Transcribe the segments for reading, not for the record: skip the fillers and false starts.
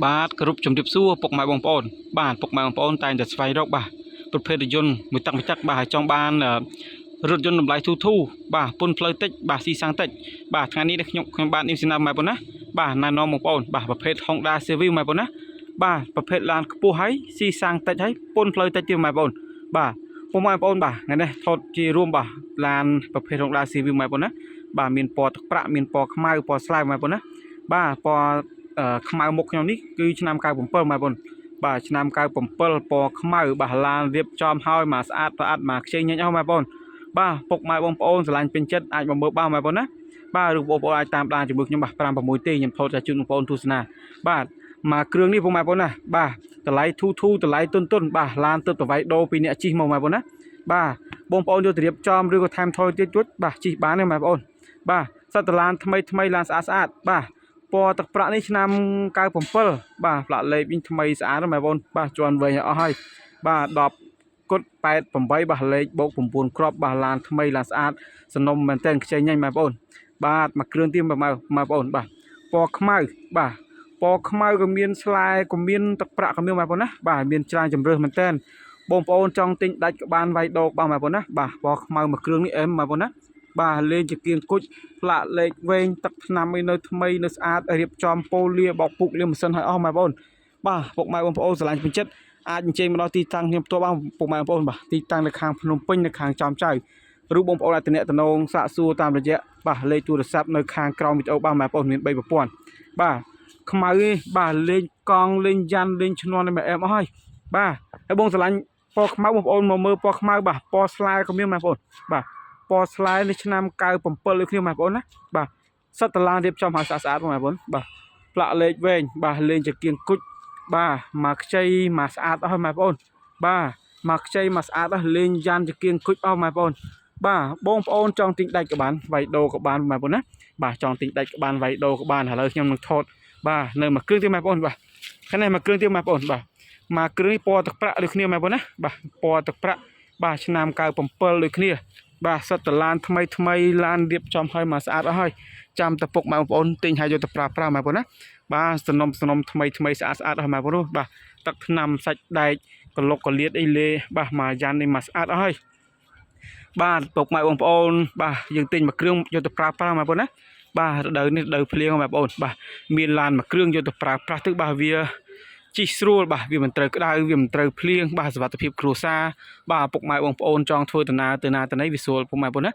បាទគ្រប់ជំរាបសួរពុកម៉ែបងប្អូនបាទពុកម៉ែបងប្អូនតែងតែស្វែងរកបាទប្រភេទរថយន្តមួយទឹកបាទចង់បានរថយន្តតម្លៃធូរបាទពុនផ្លូវតិចបាទស៊ីសាំងតិចបាទថ្ងៃនេះខ្ញុំបាទនេះសំណាក់ម៉ែបងណាបាទណែនាំបងប្អូនបាទប្រភេទ Honda Civic ម៉ែបងណាបាទប្រភេទឡានខ្ពស់ហើយស៊ីសាំងតិចហើយពុនផ្លូវតិចទៀតម៉ែបងប្អូនបាទពុកម៉ែបងប្អូនបាទថ្ងៃនេះថតជារួមបាទឡានប្រភេទ Honda Civic ម៉ែបងណាបាទមានពណ៌ទឹកប្រាក់មានពណ៌ខ្មៅពណ៌ស្លែកម៉ែបងណាបាទពណ៌ខ្មៅមុខខ្ញុំនេះគឺឆ្នាំ97ម៉ែបងបាទឆ្នាំ97ពណ៌ខ្មៅបាទឡានរៀបចំហើយមកស្អាតស្អាតមកខ្ចីញញអស់ម៉ែបងបាទពុកម៉ែបងប្អូនស្រឡាញ់ពេញចិត្តអាចមកមើលបានម៉ែបងណាបាទឬបងប្អូនអាចតាមដានជាមួយខ្ញុំបាទ5 6ទេខ្ញុំថតជូនបងប្អូនទស្សនាបាទមកគ្រឿងនេះពុកម៉ែបងណាបាទតម្លៃធូតម្លៃទុនបាទឡានទៅប្រវាយដោពីអ្នកជិះមកម៉ែបងណាបាទបងប្អូនយកទៅរៀបចំឬក៏ថែមថយទៀតជួយបាទជិះបានទេម៉ែបងបាទសត្វឡានថ្មីឡានស្អាតបាទពណ៌ទឹកប្រាក់នេះឆ្នាំ97បាទផ្លាកលេខវិញថ្មីស្អាតម៉ែបងបាទជន់វែងអស់ហើយបាទ10គុត88បាទលេខបូក9គ្រាប់បាទឡានថ្មីឡានស្អាតសំណុំមែនតើខ្ចីញ៉ៃម៉ែបងបាទមកគ្រឿងទៀតម៉ែបងបាទពណ៌ខ្មៅបាទពណ៌ខ្មៅក៏មានស្លែក៏មានទឹកប្រាក់ក៏មានម៉ែបងណាបាទមានច្រើនជំរឿសមែនតើបងប្អូនចង់ទិញដាច់ក៏បានវាយដោកបានម៉ែបងណាបាទពណ៌ខ្មៅមួយគ្រឿងនេះអែមម៉ែបងណាបាទលេងជាគៀងគុជផ្លាកលេខវែងទឹកថ្នាំអីនៅថ្មីនៅស្អាតរៀបចំប៉ូលាបោកពុកលាម៉ាស៊ីនឲ្យអស់ម៉ែបងបាទពុកម៉ែបងប្អូនស្រឡាញ់ពេញចិត្តអាចអញ្ជើញមកដល់ទីតាំងខ្ញុំផ្ទាល់បានពុកម៉ែបងប្អូនបាទទីតាំងនៅខាងភ្នំពេញនៅខាងចំចៅឬបងប្អូនអាចតំណងសាកសួរតាមរយៈបាទលេខទូរស័ព្ទនៅខាងក្រោមវីដេអូបានម៉ែបងប្អូនមាន3ប្រព័ន្ធបាទខ្មៅនេះបាទលេងកង់លេងយ៉ាន់លេងឈ្នន់នេះម៉ែអែមអស់ហើយបាទហើយបងស្រឡាញ់ពណ៌ខ្មៅបងប្អូនមកមើលពណ៌ខ្មៅបាទពណ៌ស្លាយក៏មានម៉ែបងប្អូនបាទពណ៌ស្លាយនេះឆ្នាំ97ដូចគ្នាម៉ែបងប្អូនណាបាទសិតតឡានរៀបចំឲ្យស្អាតបងប្អូនបាទផ្លាកលេខវែងបាទលេងជាគៀងគុជបាទមកខ្ចីមកស្អាតអស់ម៉ែបងប្អូនបាទមកខ្ចីមកស្អាតអស់លេងយ៉ាន់ជាគៀងគុជអស់ម៉ែបងប្អូនបាទបងប្អូនចង់ទិញដាច់ក៏បានវាយដោក៏បានម៉ែបងប្អូនណាបាទចង់ទិញដាច់ក៏បានវាយដោក៏បានឥឡូវខ្ញុំនឹងថតបាទនៅមួយគ្រឿងទៀតម៉ែបងប្អូនបាទខាងនេះមួយគ្រឿងទៀតម៉ែបងប្អូនបាទមកគ្រឿងនេះពណ៌ទឹកប្រាក់ដូចគ្នាម៉ែបងប្អូនណាបាទពណ៌ទឹកប្រាក់បាទឆ្នាំ97ដូចគ្នាបាទសិតតឡានថ្មីឡានរៀបចំឲ្យមកស្អាតអស់ហើយចាំតពុកម៉ែបងប្អូនទិញឲ្យយកទៅប្រើប្រាស់ម៉ែបងប្អូនណាបាទសំណុំថ្មីស្អាតអស់ម៉ែបងប្អូនបាទទឹកថ្នាំសាច់ដែកកលុកកលៀតអីលេបាទមកយ៉ាន់នេះមកស្អាតអស់ហើយបាទពុកម៉ែបងប្អូនបាទយើងទិញមួយគ្រឿងយកទៅប្រើប្រាស់ម៉ែបងប្អូនណាបាទរដូវនេះរដូវភ្លៀងម៉ែបងប្អូនបាទមានឡានមួយគ្រឿងយកទៅប្រើប្រាស់ទឹកបាទវាជីស្រួលបាទវាមិនត្រូវក្តៅវាមិនត្រូវភ្លៀងបាទសុវត្ថិភាពគ្រួសារបាទពុកម៉ែបងប្អូនចង់ធ្វើដំណើរទៅណាទៅណីវាស្រួលពុកម៉ែបងប្អូនណា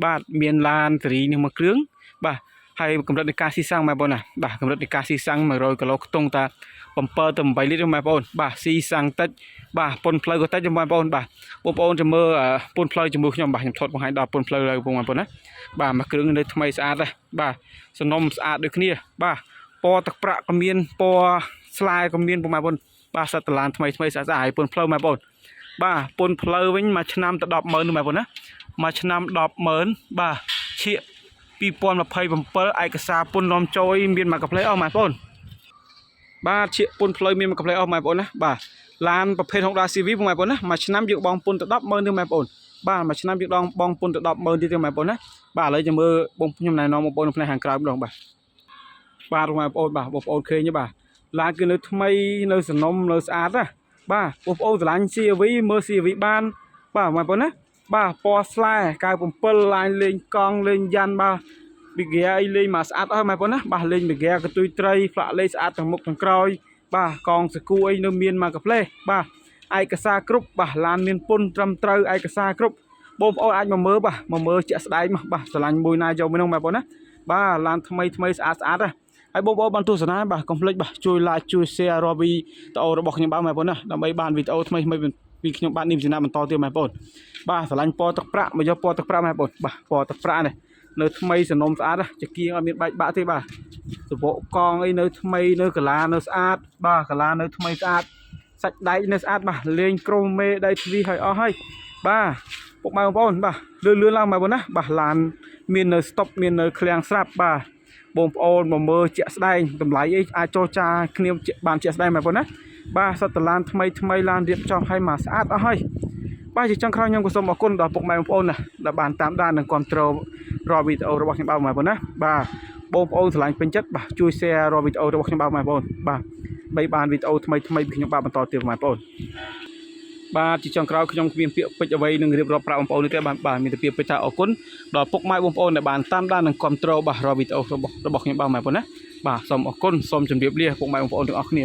បាទមានឡានសេរីនេះមួយគ្រឿងបាទហើយកម្រិតនៃការស៊ីសាំងម៉ែបងប្អូនណាបាទកម្រិតនៃការស៊ីសាំង100គីឡូខ្ទង់តា7ទៅ8លីត្រម៉ែបងប្អូនបាទស៊ីសាំងតិចបាទពុនផ្លូវក៏តិចម៉ែបងប្អូនបាទបងប្អូនចាំមើលពុនផ្លូវជាមួយខ្ញុំបាទខ្ញុំថតបង្ហាញដល់ពុនផ្លូវលើបងប្អូនណាបាទមួយគ្រឿងនៅថ្មីស្អាតដែរបាទសំណុំស្អាតដូចគ្នាបាទពណ៌ទឹកប្រាក់ក៏មានពណ៌ស្លាយក៏មានបងប្អូនបាទសត្វតឡានថ្មីស្អាតហើយពុនផ្លូវម៉ែបងប្អូនបាទពុនផ្លូវវិញមួយឆ្នាំទៅ100000ម៉ែបងប្អូនណាមួយឆ្នាំ100000បាទឈៀក2027ឯកសារពុននាំចូលមានមកកាផ្លេអស់ម៉ែបងប្អូនបាទឈៀកពុនផ្លូវមានមកកាផ្លេអស់ម៉ែបងប្អូនណាបាទឡានប្រភេទ Honda Civic ម៉ែបងប្អូនណាមួយឆ្នាំយើងបងពុនទៅ100000ទៀតម៉ែបងប្អូនបាទមួយឆ្នាំយើងបងពុនទៅ100000ទៀតម៉ែបងប្អូនណាបាទឥឡូវចាំមើលបងខ្ញុំណែនាំបងប្អូននៅផ្នែកខាងក្រៅម្ដងបាទបាទបងប្អូនបាទបងប្អូនឃើញទេបាទឡានគឺនៅថ្មីនៅសំណុំនៅស្អាតណាបាទបងប្អូនស្រឡាញ់ CRV មើល CRV បានបាទបងប្អូនណាបាទពណ៌ស្លែ97ឡានលេងកង់លេងយ៉ាន់បាទប៊ីហ្គាអីលេងមកស្អាតអស់បងប្អូនណាបាទលេងប៊ីហ្គាកតុយត្រីផ្លាកលេខស្អាតទាំងមុខទាំងក្រោយបាទកងសកូអីនៅមានមកកាផ្លេបាទឯកសារគ្រប់បាទឡានមានពុនត្រឹមត្រូវឯកសារគ្រប់បងប្អូនអាចមកមើលបាទមកមើលជាក់ស្ដែងបាទស្រឡាញ់មួយណាយកមួយនោះបងប្អូនណាបាទឡានថ្មីស្អាតណាហើយបងប្អូនបានទស្សនាបាទកុំភ្លេចបាទជួយ like ជួយ share រាល់វីដេអូរបស់ខ្ញុំបាទបងប្អូនណាដើម្បីបានវីដេអូថ្មីពីខ្ញុំបាទនេះចំណាបន្តទៀតបងប្អូនបាទស្រឡាញ់ពណ៌ទឹកប្រាក់មកយកពណ៌ទឹកប្រាក់បងប្អូនបាទពណ៌ទឹកប្រាក់នេះនៅថ្មីសំណុំស្អាតជាគៀងអត់មានបែកបាក់ទេបាទសបកកងអីនៅថ្មីនៅកាឡានៅស្អាតបាទកាឡានៅថ្មីស្អាតសាច់ដែកនៅស្អាតបាទលេងក្រមមេដៃទ្វីឲ្យអស់ហើយបាទពុកម៉ែបងប្អូនបាទលឿនឡើងបងប្អូនណាបាទឡានមាននៅស្តុបមាននៅឃ្លាំងស្រាប់បាទបងប្អូនមកមើលជាក់ស្ដែងតម្លៃអីអាចចរចាគ្នាបានជាក់ស្ដែងបងប្អូនណាបាទសត្វតឡានថ្មីឡានរៀបចំឲ្យមកស្អាតអស់ហើយបាទជាចុងក្រោយខ្ញុំក៏សូមអរគុណដល់ពុកម៉ែបងប្អូនណាដែលបានតាមដាននិងគាំទ្ររាល់វីដេអូរបស់ខ្ញុំបាទបងប្អូនណាបាទបងប្អូនស្រឡាញ់ពេញចិត្តបាទជួយ share រាល់វីដេអូរបស់ខ្ញុំបាទបងប្អូនបាទ បីបានវីដេអូថ្មីពីខ្ញុំបាទបន្តទៀតបងប្អូនបាទជាចុងក្រោយខ្ញុំគ្មានពាក្យពេចន៍អ្វីនឹងរៀបរាប់ប្រាប់បងប្អូននេះទេបាទមានតែពាក្យពេចន៍ថាអរគុណដល់ពុកម៉ែបងប្អូនដែលបានតាមដាននិងគាំទ្របាទរាល់វីដេអូរបស់ខ្ញុំបាទបងប្អូនណាបាទសូមអរគុណសូមជម្រាបលាពុកម៉ែបងប្អូនទាំងអស់គ្នា